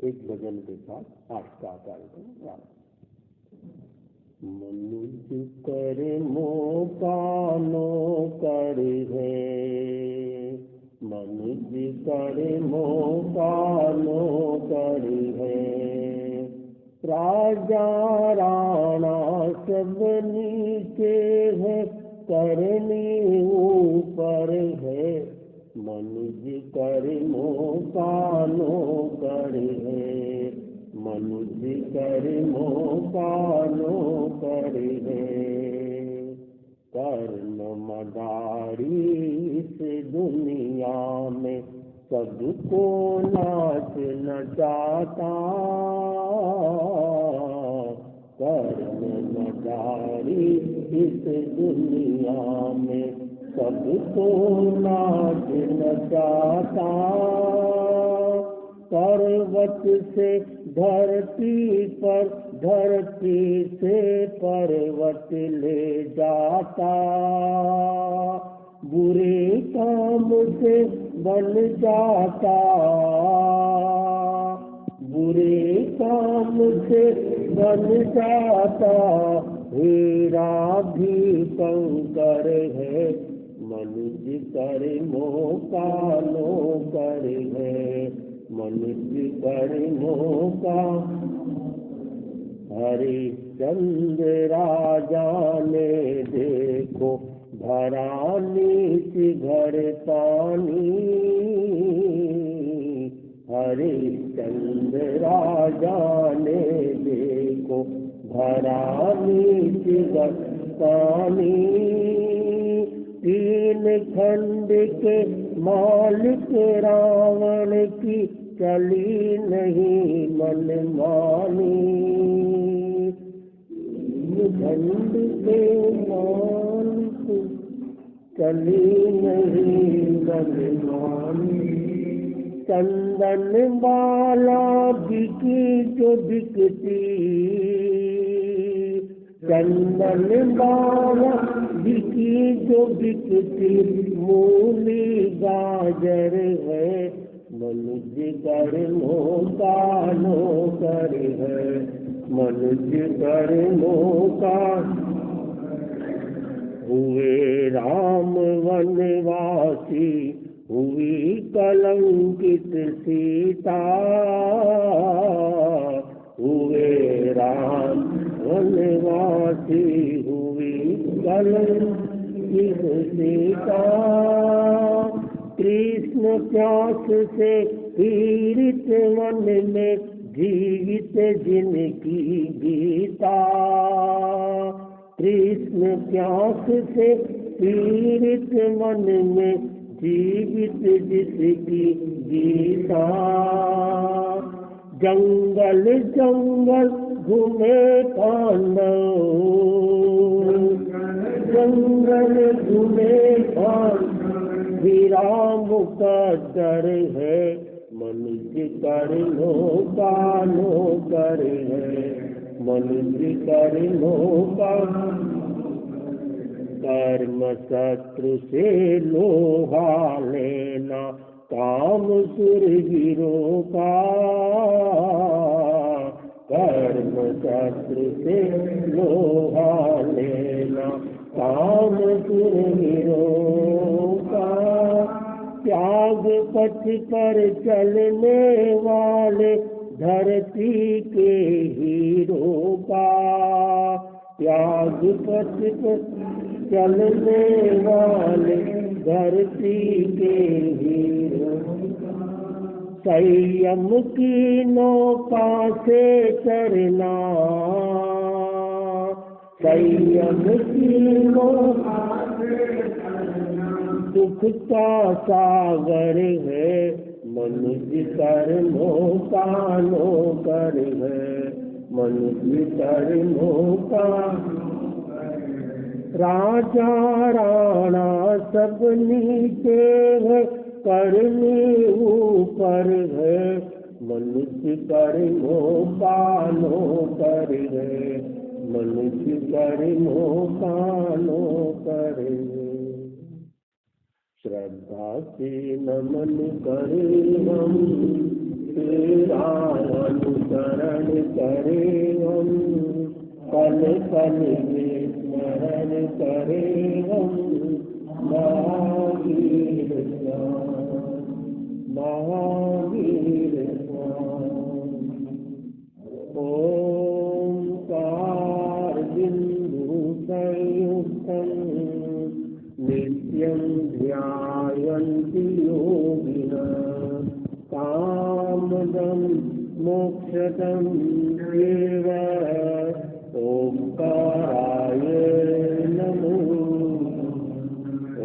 एक भजन के साथ आज का कार्यक्रम प्रारंभ। मनुष्य कर मोकानो कर है, मनुष्य कर मोकानो कर है। राजा राणा सब नीचे है, करनी ऊपर है। मनुष्य कर मोकानो कर है, मनुष्य कर मोकानो कर है। कर्म मदारी इस दुनिया में सबको नाच नचाता। कर्म मदारी इस दुनिया में सबको नाच नचाता। पर्वत से धरती पर, धरती से पर्वत ले जाता। बुरे काम से बन जाता, बुरे काम से बन जाता। हीरा भी कंकर है, मनुष्य कर मोकानो कर है, मनुष्य कर मोका। हरिश्चंद्र राजा ने देखो भरा नीच घर पानी। हरिश्चंद्र राजा ने देखो भरा नीच घर पानी। तीन खंड के मालिक रावण की चली नहीं मनमानी। खंड के मालिक चली नहीं मनमानी। चंदन बाला बिकी जो बिकती, चंदन बाला बिकी जो बिकती। मूली गाजर है, मनुष्य कर मोकानो कर है, मनुष्य कर मोका। हुए राम वनवासी, हुई कलंकित सीता। हुए राम वनवासी, हुई कलंकित सीता। कृष्ण प्यास से पीड़ित मन में जीवित जिनकी गीता। कृष्ण प्यास से पीड़ित मन में जीवित जिसकी गीता। जंगल जंगल घूमे पांडव, जंगल घूमे पांडव। विराम का डर है, मनुष्य कर मोकानो कर है, मनुष्य कर मोका। कर्म शत्रु से लोहा लेना काम सुरवीरों का। कर्म शत्रु से लोहा लेना काम सुरवीरों का। त्याग पथ पर चलने वाले धरती के हीरों का। त्याग पथ पर चलने वाले धरती के हीरों। संयम की नौका से चढ़ना, संयम की नौका से चढ़ना। दुख का सागर है, मनुष्य कर मोकानो कर है, मनुष्य कर मोका। राजा राणा सब नीचे है, करनी ऊपर है। मनुष्य कर मोकानो कर है, मनुष्य कर मोकानो कर है। श्रद्धा से नमन करें हम तेरा अनुसरण करें हम, पल पल में स्मरण करें हम महावीर स्वामी, महावीर स्वामी। ओंकार बिंदु संयुक्तम नित्यं ध्यायन्ति योगिनः कामदं मोक्षदं देव। ओंकाराय नमो,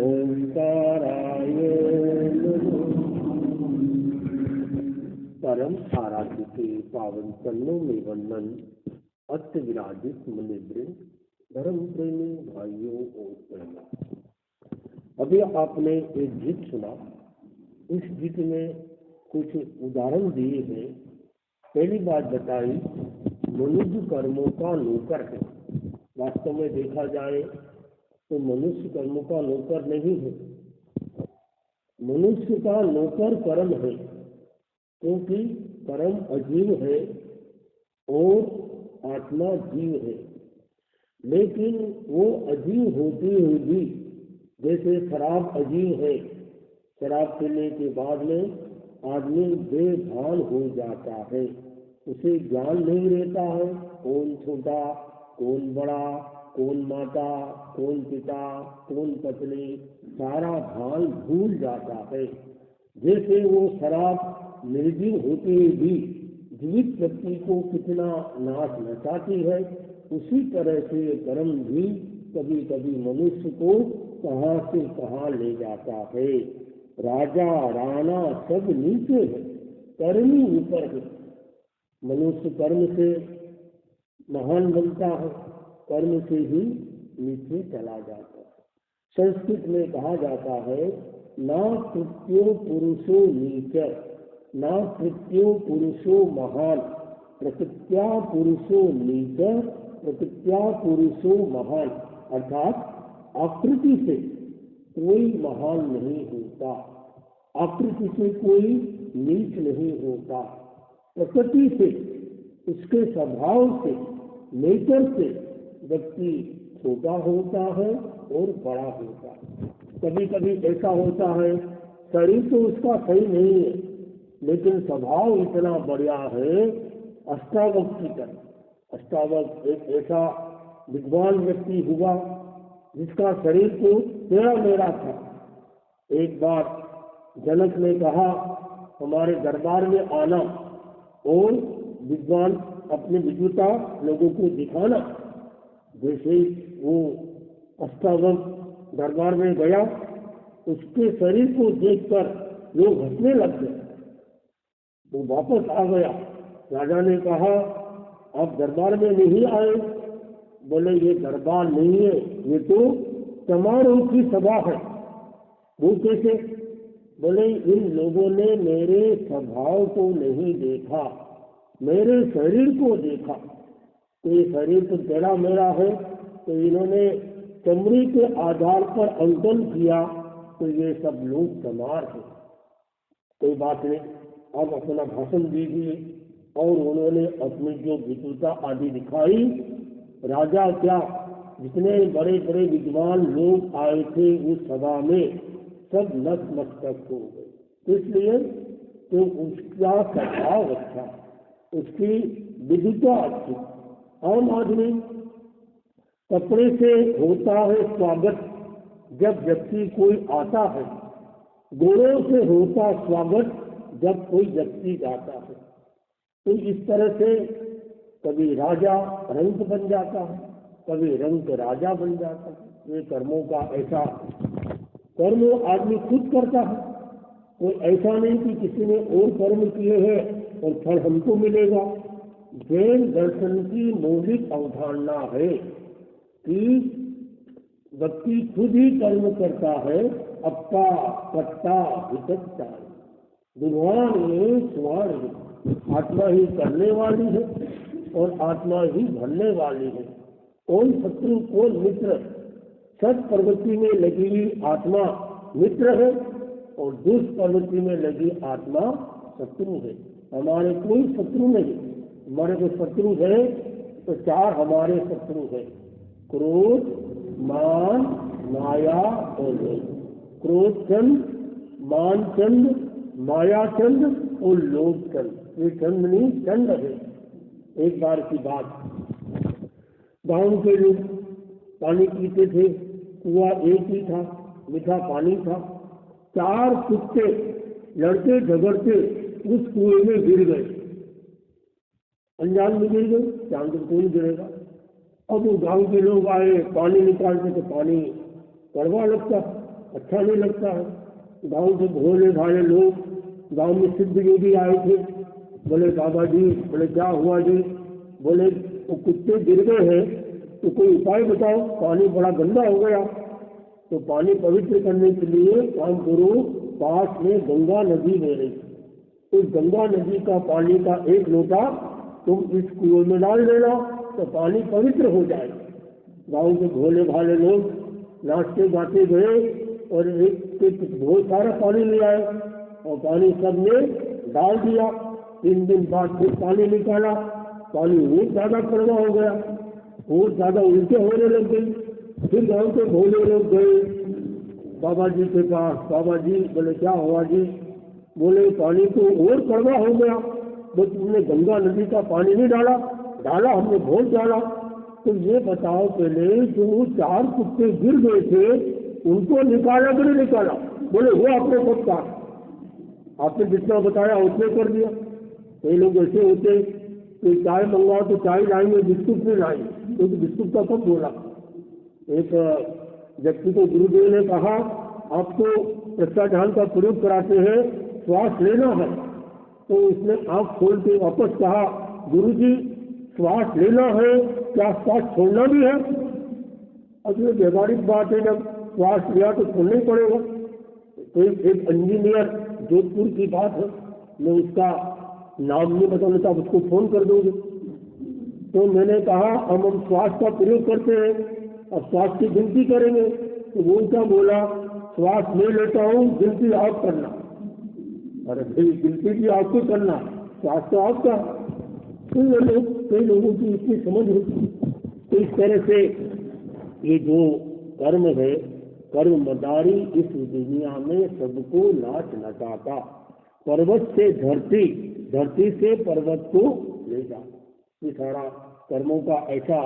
ओंकाराय नमो। परम आराध्य के पावन चरणों में वंदन। अत्य विराजित मुनिवृंद, धर्म प्रेमी भाइयों और बहनों, अभी आपने एक गीत सुना। इस गीत में कुछ उदाहरण दिए हैं। पहली बात बताई, मनुष्य कर्मों का नौकर है। वास्तव में देखा जाए तो मनुष्य कर्मों का नौकर नहीं है। मनुष्य का नौकर कर्म है, क्योंकि कर्म अजीव है और आत्मा जीव है। लेकिन वो अजीव होते हुए भी, जैसे शराब अजीव है, शराब पीने के बाद में आदमी बेभान हो जाता है, उसे ज्ञान नहीं रहता है कौन छोटा कौन बड़ा, कौन माता कौन पिता कौन पत्नी, सारा भान भूल जाता है। जैसे वो शराब निर्जीव होते हुए भी जीवित व्यक्ति को कितना नाश नचाती है, उसी तरह से कर्म भी कभी कभी मनुष्य को कहां से कहां ले जाता है। राजा राणा सब नीचे है, कर्मी ऊपर है। मनुष्य कर्म से महान बनता है, कर्म से ही नीचे चला जाता है। संस्कृत में कहा जाता है, ना कृत्यो पुरुषो नीच, ना कृत्यो पुरुषो महान, प्रकृत्या पुरुषो नीच, प्रकृत्या पुरुषो महान। अर्थात आकृति से कोई महान नहीं होता, आकृति से कोई नीच नहीं होता। प्रकृति से, उसके स्वभाव से, नेचर से व्यक्ति छोटा होता है और बड़ा होता है। कभी कभी ऐसा होता है, शरीर तो उसका सही नहीं है, लेकिन स्वभाव इतना बढ़िया है, अष्टावक की तरह। अष्टावक एक ऐसा विद्वान व्यक्ति हुआ जिसका शरीर तो तेरा मेरा था। एक बार जनक ने कहा, हमारे दरबार में आना और विद्वान अपनी विद्वता लोगों को दिखाना। जैसे ही वो अष्टावक दरबार में गया, उसके शरीर को देखकर लोग हंसने लग गए। वो वापस आ गया। राजा ने कहा, आप दरबार में नहीं आए? बोले, ये दरबार नहीं है, ये तो समारोह की सभा है। वो कैसे? बोले, इन लोगों ने मेरे स्वभाव को नहीं देखा, मेरे शरीर को देखा। तो ये शरीर तो तेरा मेरा है, तो इन्होंने चमड़ी के आधार पर अंकन किया, तो ये सब लोग समार है। कोई बात नहीं, अब अपना भाषण दीजिए। और उन्होंने अपनी जो विद्वता आदि दिखाई। राजा क्या, जितने बड़े बड़े विद्वान लोग आए थे उस सभा में, सब नतमस्तक हो गए। इसलिए तो उसका स्वभाव अच्छा, उसकी विद्वता अच्छी। आम आदमी कपड़े से होता है स्वागत, जब व्यक्ति कोई आता है। घोड़ों से होता स्वागत, जब कोई व्यक्ति जाता है। तो इस तरह से कभी राजा रंक बन जाता है, कभी रंक राजा बन जाता है। ये कर्मों का ऐसा, कर्म आदमी खुद करता है। कोई ऐसा नहीं कि किसी ने और कर्म किए हैं और फल हमको मिलेगा। जैन दर्शन की मौलिक अवधारणा है कि व्यक्ति खुद ही कर्म करता है। अप्पा पट्टा विकट्टा भगवान स्वाण, आत्मा ही करने वाली है और आत्मा ही भरने वाली है। कौन शत्रु कौन मित्र? सत प्रवृत्ति में लगी हुई आत्मा मित्र है और दुष्ट प्रवृत्ति में लगी आत्मा शत्रु है। हमारे कोई शत्रु नहीं। हमारे कोई शत्रु है तो 4 हमारे शत्रु है, क्रोध, मान, माया और लोभ। क्रोध चंद, मान चंद, माया चंद और लोभ चंद। ये चंद नहीं चंद है। एक बार की बात, गांव के लोग पानी पीते थे, कुआं एक ही था, मीठा पानी था। 4 कुत्ते लड़ते झगड़ते उस कुएं में गिर गए, अनजान में गिर गए, चांद को कौन गिरेगा। अब वो गांव के लोग आए, पानी निकालते तो पानी कड़वा लगता, अच्छा नहीं लगता है। गांव से भोले भाले लोग, गांव में सिद्ध योगी आए थे, बोले बाबा जी, बोले क्या हुआ जी, बोले वो कुत्ते गिर गए हैं तो कोई उपाय बताओ, पानी बड़ा गंदा हो गया। तो पानी पवित्र करने के लिए काम करो, पास में गंगा नदी बह रही, उस गंगा नदी का पानी का 1 लोटा तुम इस कुएं में डाल देना तो पानी पवित्र हो जाएगा। गांव के भोले भाले लोग नाचते गाते गए और एक बहुत सारा पानी ले आए और पानी सबने डाल दिया। 3 दिन बाद फिर पानी निकाला, पानी और ज्यादा कड़वा हो गया, और ज्यादा उल्टे होने लग गई। फिर गांव के भोले लोग गए बाबा जी के पास, बाबा जी, बोले क्या हुआ जी, बोले पानी तो और कड़वा हो गया, वो तुमने गंगा नदी का पानी नहीं डाला, डाला हमने बहुत डाला। तो ये बताओ पहले जो 4 कुत्ते गिर गए थे उनको निकाला कि नहीं निकाला। बोले वो आपने खुद कहा, आपने जितना बताया उतने कर दिया। कई लोग ऐसे होते कि चाय मंगवाओ तो चाय लाएंगे, बिस्कुट नहीं लाएंगे, क्योंकि बिस्कुट का कब बोला। एक व्यक्ति को गुरुदेव ने कहा आपको प्रत्याधान का प्रयोग कराते हैं, श्वास लेना है। तो उसने आंख खोल के वापस कहा गुरुजी श्वास लेना है, क्या श्वास छोड़ना भी है। अगले व्यवहारिक बात है, जब श्वास लिया तो छोड़ना ही पड़ेगा। तो एक इंजीनियर जोधपुर की बात है, मैं उसका नाम नहीं बता लेता, उसको फोन कर दोगे। तो मैंने कहा हम श्वास का प्रयोग करते हैं, अब श्वास की गिनती करेंगे। तो वो क्या बोला, श्वास ले लेता हूँ, गिनती आप करना। अरे भाई गिनती भी आपको करना, श्वास तो आपका। कई लोगों की इतनी समझ होती। तो इस तरह से ये जो कर्म है, कर्म मदारी इस दुनिया में सबको नाच नचाता, पर्वत से धरती, धरती से पर्वत को ले जा। ये सारा कर्मों का ऐसा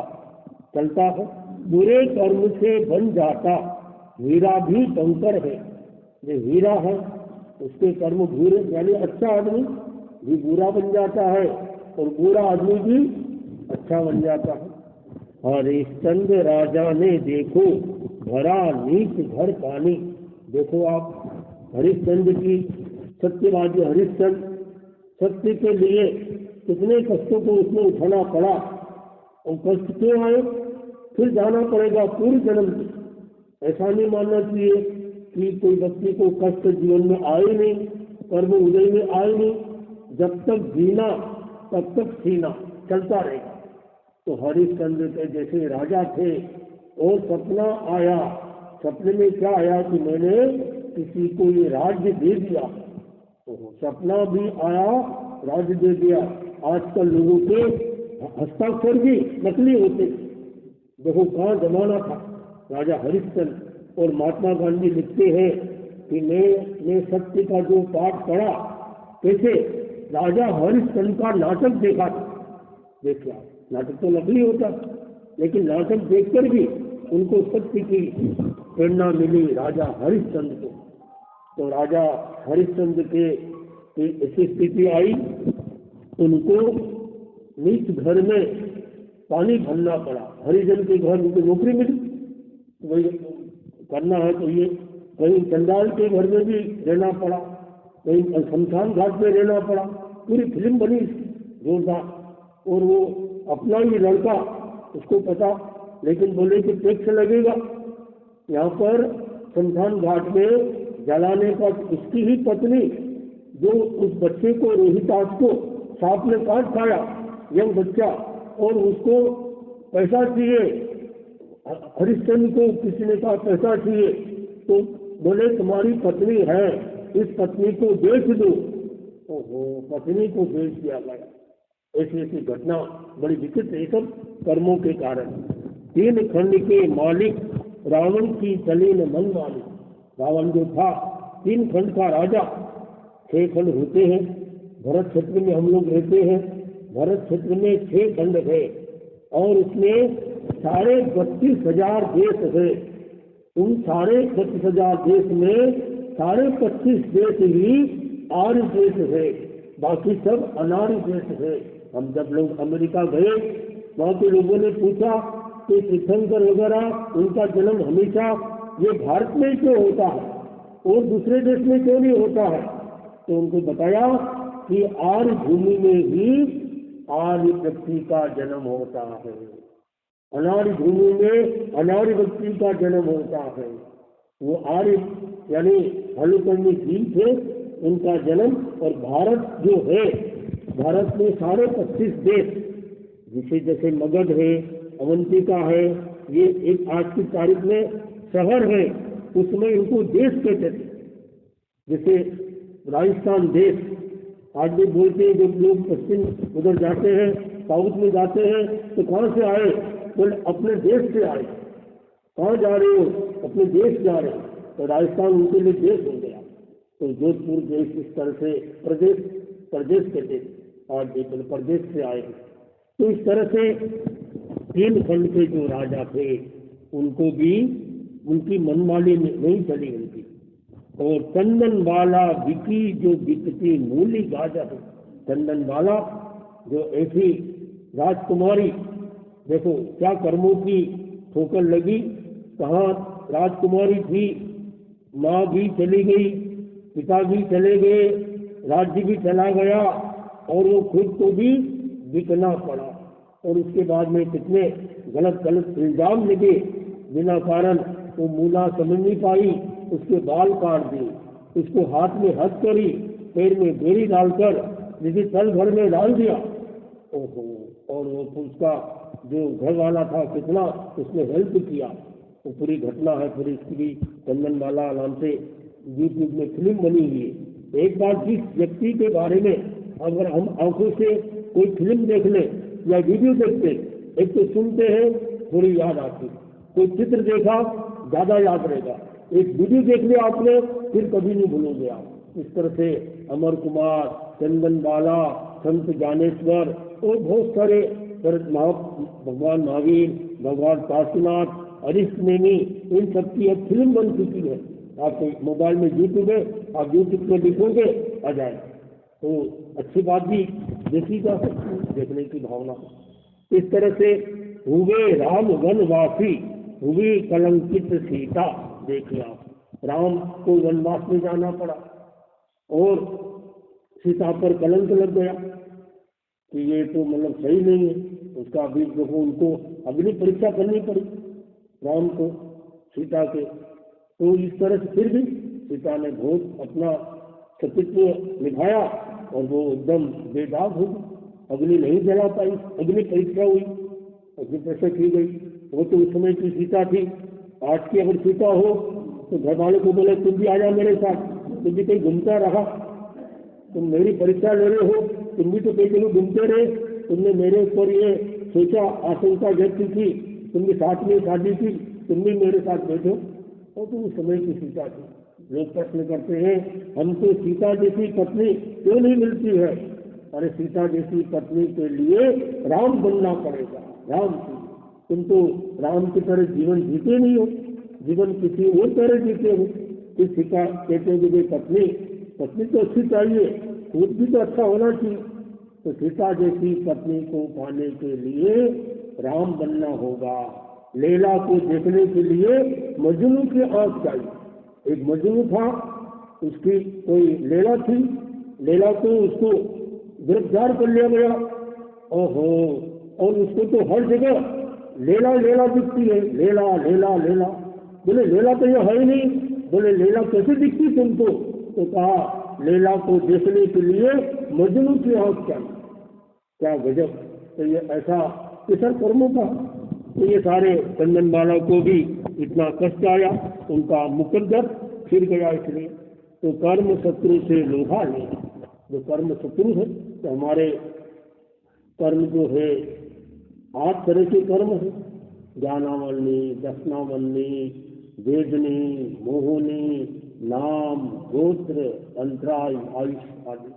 चलता है। बुरे कर्म से बन जाता हीरा भी कंकर है। जो हीरा है उसके कर्म बुरे, यानी अच्छा आदमी भी बुरा बन जाता है और बुरा आदमी भी अच्छा बन जाता है। हरिश्चंद्र राजा ने देखो भरा नीच घर पानी। देखो आप हरिश्चंद्र की, सत्यवादी हरिश्चंद्र, सत्य के लिए कितने कष्टों को उसने उठाना पड़ा, और कष्ट क्यों आए, फिर जाना पड़ेगा पूरी जन्म की। ऐसा नहीं मानना चाहिए कि कोई व्यक्ति को कष्ट जीवन में आए नहीं, कर्म उदय में आए नहीं। जब तक जीना तब तक सीना चलता रहेगा। तो हरिश्चंद्र के जैसे राजा थे और सपना आया, सपने में क्या आया कि मैंने किसी को ये राज्य दे दिया। तो सपना भी आया, राज्य दे दिया। आजकल लोगों के हस्ताक्षर भी नकली होते। देखो कहाँ जमाना था, राजा हरिश्चंद्र। और महात्मा गांधी लिखते हैं कि मैं सत्य का जो पाठ पढ़ा, कैसे राजा हरिश्चंद्र का नाटक देखा था। देखा नाटक तो नकली होता, लेकिन नाटक देखकर भी उनको सत्य की प्रेरणा मिली राजा हरिश्चंद्र को। तो राजा हरिश्चंद्र के ऐसी स्थिति आई, उनको नीच घर में पानी भरना पड़ा। हरिजन के घर उनको नौकरी मिली, वही करना है तो ये कहीं चंडाल के घर में भी रहना पड़ा, कहीं शमशान घाट में रहना पड़ा। पूरी फिल्म बनी जोरदार। और वो अपना ही लड़का, उसको पता, लेकिन बोले कि टैक्स लगेगा। यहाँ पर शमशान घाट में जलाने पर उसकी ही पत्नी, जो उस बच्चे को, रोहितास को सांप ने काट खाया, यंग बच्चा, और उसको पैसा चाहिए। हरिश्चंद्र को किसी ने कहा पैसा चाहिए, तो बोले तुम्हारी पत्नी है, इस पत्नी को बेच दो ओहो, पत्नी को बेच दिया गया। ऐसी ऐसी घटना बड़ी विचित्र, ये सब कर्मों के कारण। 3 खंड के मालिक रावण की चली न मन मालिक। रावण जो था 3 खंड का राजा। 6 खंड होते हैं। भरत क्षेत्र में हम लोग रहते हैं। भरत क्षेत्र में 6 खंड है और उसमें 32,500 देश है। उन 32,500 देश में 25 देश ही आर्य देश है, बाकी सब अनार्य देश है। हम जब लोग अमेरिका गए, वहाँ के लोगों ने पूछा कि तीर्थंकर वगैरह उनका जन्म हमेशा ये भारत में क्यों होता है और दूसरे देश में क्यों नहीं होता है? तो उनको बताया कि आर्य भूमि में ही आर्य व्यक्ति का जन्म होता है, अनार्य भूमि में अनार्य व्यक्ति का जन्म होता है। वो आर्य यानी हलुकर्णी जी थे, उनका जन्म। और भारत जो है, भारत में 25 देश, जिसे जैसे मगध है, अवंतिका है, ये एक आज की तारीख में शहर है, उसमें इनको देश कहते थे। जैसे राजस्थान देश आज भी बोलते हैं। जब लोग पश्चिम उधर जाते हैं, साउथ में जाते हैं, तो कहाँ से आए? बोले अपने देश से आए। कहाँ जा रहे हो? अपने देश जा रहे हैं। तो राजस्थान उनके लिए देश हो गया। तो जोधपुर देश इस तरह से प्रदेश कहते थे, आज देखो प्रदेश से आए। तो इस तरह से 3 खंड के जो राजा थे उनको भी उनकी मनमानी नहीं चली उनकी। और चंदन वाला विकी जो बिकती मूली गाजर, चंदन वाला जो ऐसी राजकुमारी, देखो क्या कर्मों की ठोकर लगी। कहाँ राजकुमारी थी, माँ भी चली गई, पिता भी चले गए, राज्य भी चला गया और वो खुद को भी बिकना पड़ा। और उसके बाद में कितने गलत इल्जाम लगे बिना कारण। वो मूला समझ नहीं पाई, उसके बाल काट दिए, उसको हाथ में हथकड़ी, पैर में बेड़ी डालकर जिसे तल भर में डाल दिया। ओहो, और वो उसका जो घर वाला था कितना उसने हेल्प किया। वो पूरी घटना है, पूरी इसकी चंदन वाला नाम से यूट्यूब में फिल्म बनी हुई है। एक बार जिस व्यक्ति के बारे में अगर हम आंखों से कोई फिल्म देख लें या वीडियो देखते, एक तो सुनते हैं थोड़ी याद आती, कोई चित्र देखा ज्यादा याद रहेगा, एक वीडियो देख लिया आपने फिर कभी नहीं भूलोगे आप। इस तरह से अमर कुमार, चंदन बाला, संत ज्ञानेश्वर और बहुत सारे भगवान महावीर, भगवान काशीनाथ, अरिष्ट नेमी, इन सबकी अब फिल्म बन चुकी है। आपको मोबाइल में यूट्यूब है, आप यूट्यूब में लिखोगे आ जाए। तो अच्छी बात भी देखी जा सकती, देखने की भावना। इस तरह से हुए राम वनवासी, हुई कलंकित सीता। देखिए आप, राम को वनवास में जाना पड़ा और सीता पर कलंक लग गया कि ये तो मतलब सही नहीं है। उसका अभी देखो, उनको अग्नि परीक्षा करनी पड़ी राम को सीता के। तो इस तरह से फिर भी सीता ने बहुत अपना सतीत्व निभाया और वो एकदम बेदाग हो गई, अग्नि नहीं जला पाई। अग्नि परीक्षा हुई, अग्नि परीक्षा की गई। वो तो उस समय की सीता थी। आज की अगर सीता हो तो घर वाले को बोले तुम भी आ जाओ मेरे साथ, तुम भी कहीं घूमता रहा, तुम मेरी परीक्षा ले रहे हो, तुम भी तो कई जगह घूमते रहे, तुमने मेरे ऊपर ये सोचा, आशंका व्यक्त की, तुम भी साथ में शादी की, तुम भी मेरे साथ बैठो। और तो उस समय की सीता थी। लोग प्रश्न करते हैं हमको सीता जैसी पत्नी क्यों नहीं मिलती है? अरे सीता जैसी पत्नी के लिए राम बनना पड़ेगा। राम की तुम तो राम की तरह जीवन जीते नहीं हो, जीवन किसी और तरह जीते हो। कि सीता कहते हैं कि पत्नी तो अच्छी चाहिए, खुद भी तो अच्छा होना चाहिए। तो सीता जैसी पत्नी को पाने के लिए राम बनना होगा। लैला को देखने के लिए मजनू की आंख चाहिए। एक मजनू था, उसकी कोई लैला थी, लैला को उसको गिरफ्तार कर लिया गया। ओहो, और उसको तो हर जगह लैला लैला दिखती है, लैला लैला लैला। बोले लैला तो ये है ही नहीं। बोले लैला कैसे दिखती तुमको? तो कहा लैला को देखने के लिए मजनू की आंख चाहिए। क्या गजब! तो ये ऐसा किसर कर्मों का। तो ये सारे चंदन बाला को भी इतना कष्ट आया, उनका मुकद्दर फिर गया। इसलिए तो कर्म शत्रु से लोहा ले, जो कर्म शत्रु है। तो हमारे कर्म जो है 8 तरह के कर्म है, ज्ञानावलनी, दर्शनावलनी, वेदनी, मोहनी, नाम, गोत्र, अंतराय, आयुष आदि।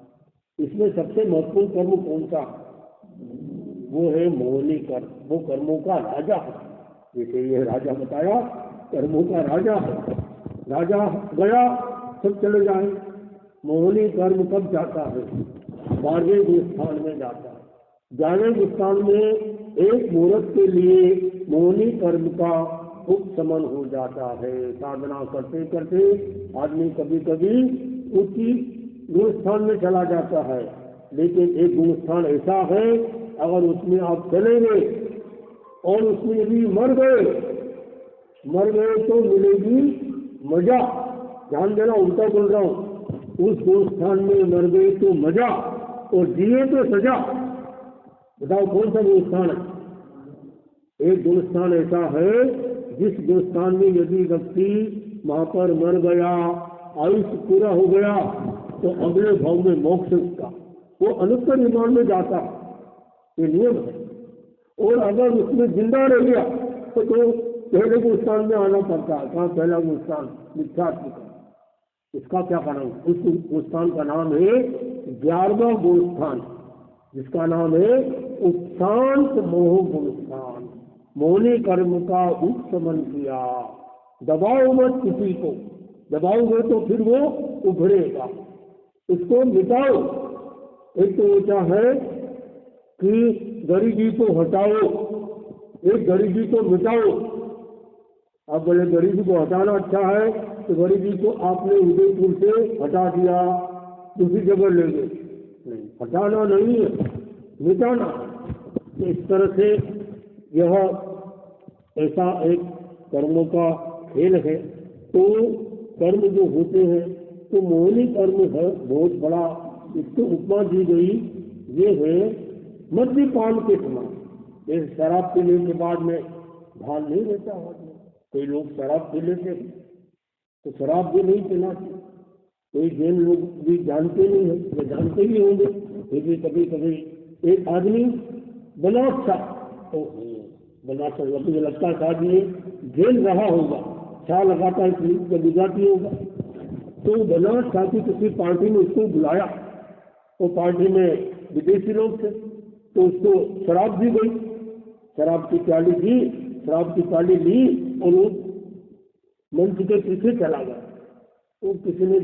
इसमें सबसे महत्वपूर्ण कर्म कौन सा? वो है मोहनी कर्म। वो कर्मों का राजा है। जैसे ये राजा बताया, कर्मों का राजा है। राजा गया सब चले जाए। मोहनी कर्म कब जाता है? 12वें स्थान में जाता है। 11वें स्थान में एक मुहूर्त के लिए मोहनी कर्म का उपशमन हो जाता है। साधना करते करते आदमी कभी कभी उसी गुण स्थान में चला जाता है, लेकिन एक गुण स्थान ऐसा है, अगर उसमें आप चले गए और उसमें यदि मर गए तो मिलेगी मजा। ध्यान देना, उल्टा बोल रहा हूं। उस गुण स्थान में मर गए तो मजा और जिए तो सजा। बताओ कौन सा गुण स्थान है? एक गुण स्थान ऐसा है जिस गुण स्थान में यदि व्यक्ति वहां पर मर गया, आयुष्य पूरा हो गया, तो अगले भाव में मोक्ष उसका, वो अनुत्तर निर्माण में जाता है। ये नियम है। और अगर उसमें जिंदा रह गया तो पहले गुण स्थान में आना पड़ता है। कहाँ? पहला गुण स्थान मिथ्यात्व का। इसका क्या कारण? उस गुण स्थान का नाम है 11वां गुण स्थान, जिसका नाम है उपशांत मोह गुण स्थान। मोहनी कर्म का उपशमन किया। दबाओ मत किसी को, दबाओगे तो फिर वो उभरेगा। उसको मिटाओ। एक तो होता है कि गरीबी को हटाओ, एक गरीबी को मिटाओ। अब बोले गरीबी को हटाना अच्छा है, तो गरीबी को आपने उदयपुर से हटा दिया, दूसरी जगह ले गए। नहीं, हटाना नहीं है, मिटाना। तो इस तरह से यह ऐसा एक कर्मों का खेल है। तो कर्म जो होते हैं तो मोहनी कर्म है बहुत बड़ा। इसको उपमा दी गई ये है मद्यपान के समान। जैसे शराब पीने के बाद में भान नहीं रहता आदमी। कई लोग शराब पी लेते हैं, तो शराब भी नहीं पीना चाहिए। कोई जैन लोग भी जानते नहीं है, या जानते भी होंगे, फिर भी कभी कभी एक आदमी बनासा, तो बनासा मुझे लगता है आदमी जेल रहा होगा, छा लगाता है, इसलिए गुजराती होगा। तो बनास साथी किसी पार्टी में उसको बुलाया, वो पार्टी में विदेशी लोग थे, तो उसको शराब दी गई। शराब की प्याली दी, शराब की प्याली ली और वो मंच के पीछे चला गया। तो किसी ने